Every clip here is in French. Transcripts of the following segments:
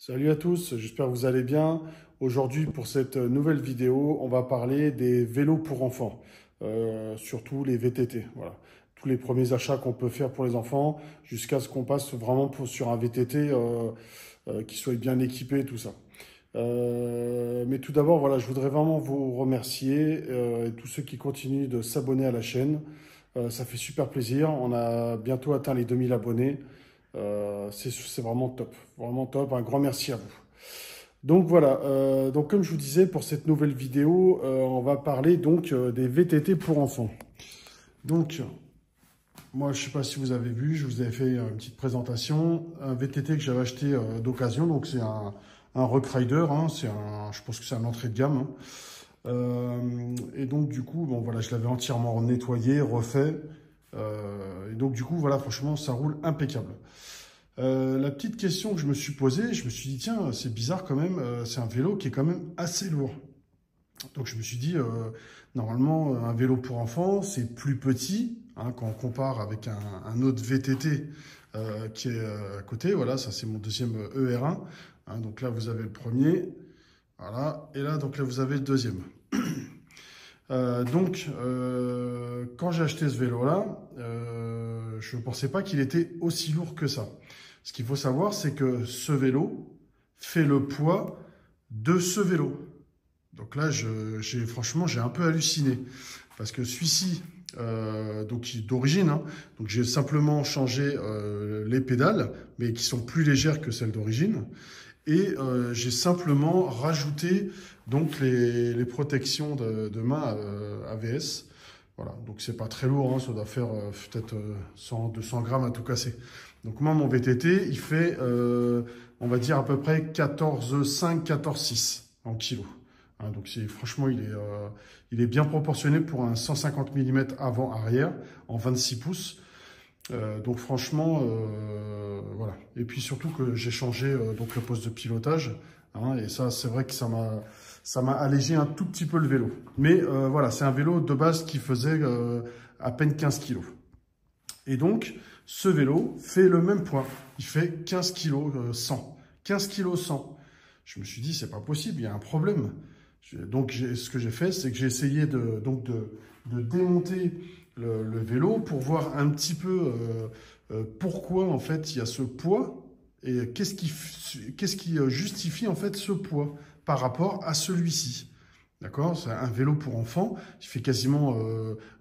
Salut à tous, j'espère que vous allez bien. Aujourd'hui, pour cette nouvelle vidéo, on va parler des vélos pour enfants, surtout les VTT. Voilà. Tous les premiers achats qu'on peut faire pour les enfants, jusqu'à ce qu'on passe vraiment sur un VTT qui soit bien équipé, tout ça. Mais tout d'abord, voilà, je voudrais vraiment vous remercier et tous ceux qui continuent de s'abonner à la chaîne. Ça fait super plaisir. On a bientôt atteint les 2000 abonnés. C'est vraiment top, vraiment top. Un grand merci à vous. Donc voilà, donc comme je vous disais, pour cette nouvelle vidéo, on va parler donc des VTT pour enfants. Donc, moi, je ne sais pas si vous avez vu, je vous avais fait une petite présentation. Un VTT que j'avais acheté d'occasion, donc c'est un Rock Rider, hein, je pense que c'est un entrée de gamme. Hein. Et donc du coup, bon voilà, je l'avais entièrement nettoyé, refait. Et donc du coup, voilà, franchement, ça roule impeccable. La petite question que je me suis posée, je me suis dit, tiens, c'est bizarre quand même, c'est un vélo qui est quand même assez lourd. Donc je me suis dit, normalement, un vélo pour enfants, c'est plus petit, hein, quand on compare avec un autre VTT qui est à côté. Voilà, ça c'est mon deuxième ER1. Hein, donc là, vous avez le premier. Voilà, et là, donc là, vous avez le deuxième. Quand j'ai acheté ce vélo-là, je ne pensais pas qu'il était aussi lourd que ça. Ce qu'il faut savoir, c'est que ce vélo fait le poids de ce vélo. Donc là, franchement, j'ai un peu halluciné. Parce que celui-ci, donc d'origine, hein, donc j'ai simplement changé les pédales, mais qui sont plus légères que celles d'origine. Et j'ai simplement rajouté donc les protections de main AVS. Voilà, donc c'est pas très lourd, hein, ça doit faire peut-être 100-200 grammes à tout casser. Donc moi, mon VTT, il fait, on va dire à peu près 14,5, 14,6 en kilos. Hein, donc franchement, il est bien proportionné pour un 150 mm avant-arrière en 26 pouces. Donc franchement, voilà. Et puis surtout que j'ai changé donc le poste de pilotage, hein, et ça, c'est vrai que ça m'a allégé un tout petit peu le vélo. Mais voilà, c'est un vélo de base qui faisait à peine 15 kg. Et donc, ce vélo fait le même poids. Il fait 15 kg 100. 15 kg 100. Je me suis dit, c'est pas possible, il y a un problème. Donc, ce que j'ai fait, c'est que j'ai essayé de démonter le vélo pour voir un petit peu pourquoi en fait il y a ce poids et qu'est-ce qui justifie en fait ce poids par rapport à celui-ci. D'accord? C'est un vélo pour enfants, il fait quasiment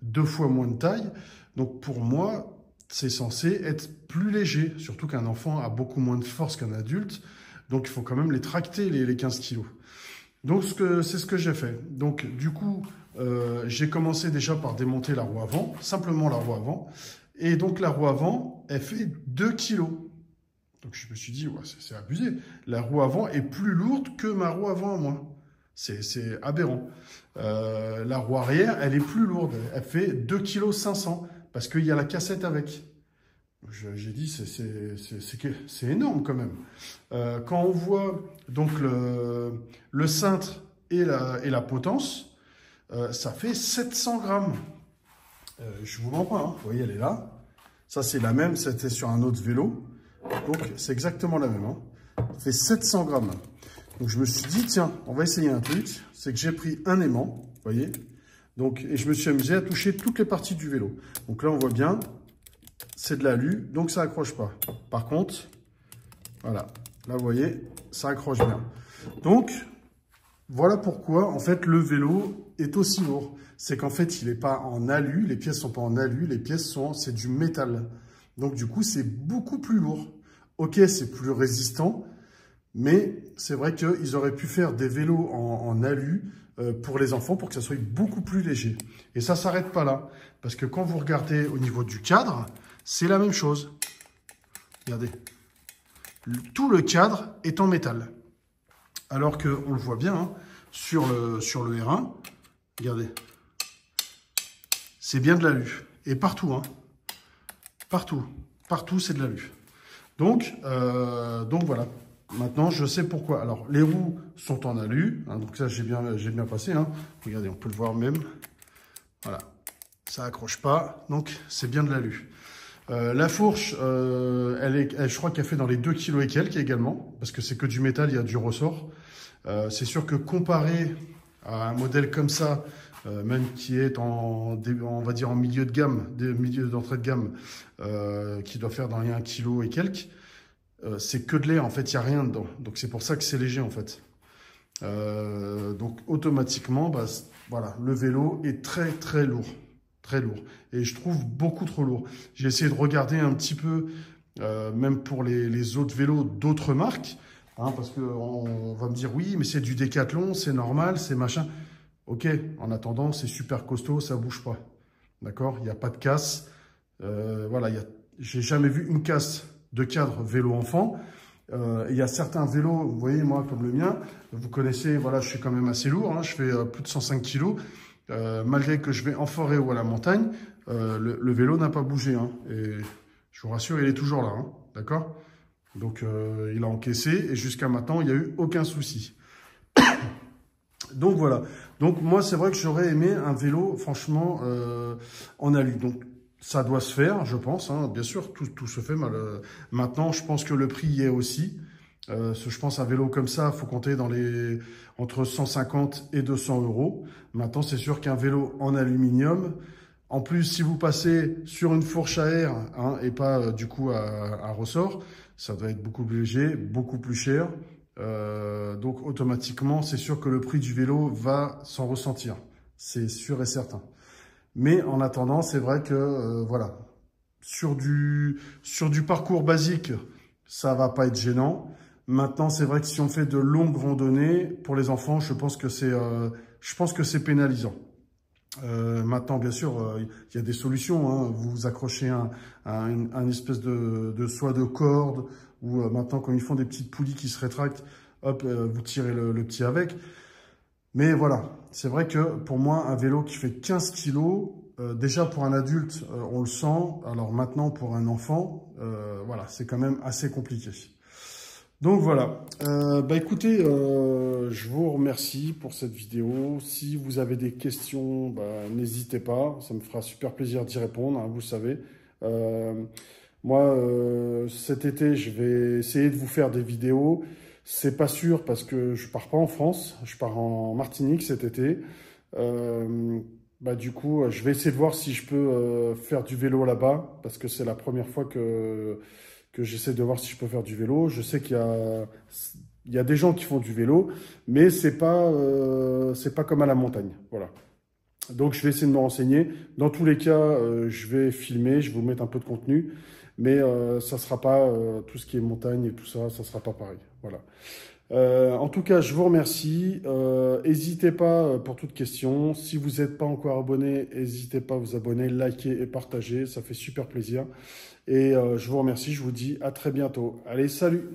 2 fois moins de taille. Donc pour moi, c'est censé être plus léger, surtout qu'un enfant a beaucoup moins de force qu'un adulte. Donc il faut quand même les tracter les 15 kilos. Donc, c'est ce que j'ai fait. Donc, du coup, j'ai commencé déjà par démonter la roue avant, simplement la roue avant. Et donc, la roue avant, elle fait 2 kilos. Donc, je me suis dit, ouais, c'est abusé. La roue avant est plus lourde que ma roue avant à moi. C'est aberrant. La roue arrière, elle est plus lourde. Elle fait 2,5 kg parce qu'il y a la cassette avec. J'ai dit, c'est énorme quand même. Quand on voit donc le cintre et la potence, ça fait 700 grammes. Je vous mens pas, hein. Vous voyez, elle est là. Ça, c'est la même, c'était sur un autre vélo. Donc, c'est exactement la même. Hein. Ça fait 700 grammes. Donc, je me suis dit, tiens, on va essayer un truc. C'est que j'ai pris un aimant, vous voyez. Donc, et je me suis amusé à toucher toutes les parties du vélo. Donc là, on voit bien. C'est de l'alu, donc ça accroche pas. Par contre, voilà, là vous voyez, ça accroche bien. Donc, voilà pourquoi en fait le vélo est aussi lourd. C'est qu'en fait, il n'est pas en alu, les pièces sont pas en alu, c'est du métal. Donc du coup, c'est beaucoup plus lourd. Ok, c'est plus résistant, mais c'est vrai qu'ils auraient pu faire des vélos en alu pour les enfants pour que ça soit beaucoup plus léger. Et ça s'arrête pas là, parce que quand vous regardez au niveau du cadre, c'est la même chose. Regardez. Tout le cadre est en métal. Alors qu'on le voit bien hein, sur le R1. Regardez. C'est bien de l'alu. Et partout. Hein. Partout. Partout, c'est de l'alu. Donc voilà. Maintenant, je sais pourquoi. Alors, les roues sont en alu. Hein, donc ça, j'ai bien passé. Hein. Regardez, on peut le voir même. Voilà. Ça accroche pas. Donc, c'est bien de l'alu. La fourche, je crois qu'elle fait dans les 2 kg et quelques également, parce que c'est que du métal, il y a du ressort. C'est sûr que comparé à un modèle comme ça, même qui est on va dire en milieu de gamme, milieu d'entrée de gamme, qui doit faire dans les 1 kg et quelques, c'est que de l'air, en fait, il n'y a rien dedans. Donc c'est pour ça que c'est léger, en fait. Donc automatiquement, bah, voilà, le vélo est très très lourd. Très lourd. Et je trouve beaucoup trop lourd. J'ai essayé de regarder un petit peu, même pour les autres vélos d'autres marques, hein, parce qu'on va me dire, oui, mais c'est du Décathlon, c'est normal, c'est machin. Ok, en attendant, c'est super costaud, ça bouge pas. D'accord? Il n'y a pas de casse. Voilà, j'ai jamais vu une casse de cadre vélo enfant. Il y a certains vélos, vous voyez, moi, comme le mien, vous connaissez, voilà, je suis quand même assez lourd, hein, je fais plus de 105 kg. Malgré que je vais en forêt ou à la montagne, le vélo n'a pas bougé. Hein, et je vous rassure, il est toujours là. Hein, d'accord? Donc, il a encaissé et jusqu'à maintenant, il n'y a eu aucun souci. Donc, voilà. Donc, moi, c'est vrai que j'aurais aimé un vélo, franchement, en alu. Donc, ça doit se faire, je pense. Hein, bien sûr, tout se fait. Maintenant, je pense que le prix y est aussi. Je pense un vélo comme ça, il faut compter entre 150 et 200 euros. Maintenant, c'est sûr qu'un vélo en aluminium, en plus, si vous passez sur une fourche à air, hein, et pas du coup à ressort, ça doit être beaucoup plus léger, beaucoup plus cher. Donc automatiquement, c'est sûr que le prix du vélo va s'en ressentir. C'est sûr et certain. Mais en attendant, c'est vrai que voilà, sur du parcours basique, ça va pas être gênant. Maintenant, c'est vrai que si on fait de longues randonnées, pour les enfants, je pense que c'est pénalisant. Maintenant, bien sûr, il y a des solutions. Hein. Vous vous accrochez un espèce de soie de corde, ou maintenant, quand ils font des petites poulies qui se rétractent, hop, vous tirez le petit avec. Mais voilà, c'est vrai que pour moi, un vélo qui fait 15 kilos, déjà pour un adulte, on le sent. Alors maintenant, pour un enfant, voilà, c'est quand même assez compliqué. Donc voilà, bah écoutez, je vous remercie pour cette vidéo. Si vous avez des questions, bah, n'hésitez pas, ça me fera super plaisir d'y répondre, hein, vous savez. Moi, cet été, je vais essayer de vous faire des vidéos. C'est pas sûr parce que je pars pas en France, je pars en Martinique cet été. Bah du coup, je vais essayer de voir si je peux faire du vélo là-bas parce que c'est la première fois que j'essaie de voir si je peux faire du vélo. Je sais il y a des gens qui font du vélo, mais c'est pas comme à la montagne. Voilà. Donc, je vais essayer de me renseigner. Dans tous les cas, je vais filmer, je vais vous mettre un peu de contenu, mais ça sera pas tout ce qui est montagne et tout ça, ça sera pas pareil. Voilà. En tout cas, je vous remercie. N'hésitez pas pour toute question. Si vous n'êtes pas encore abonné, n'hésitez pas à vous abonner, liker et partager. Ça fait super plaisir. Et je vous remercie. Je vous dis à très bientôt. Allez, salut!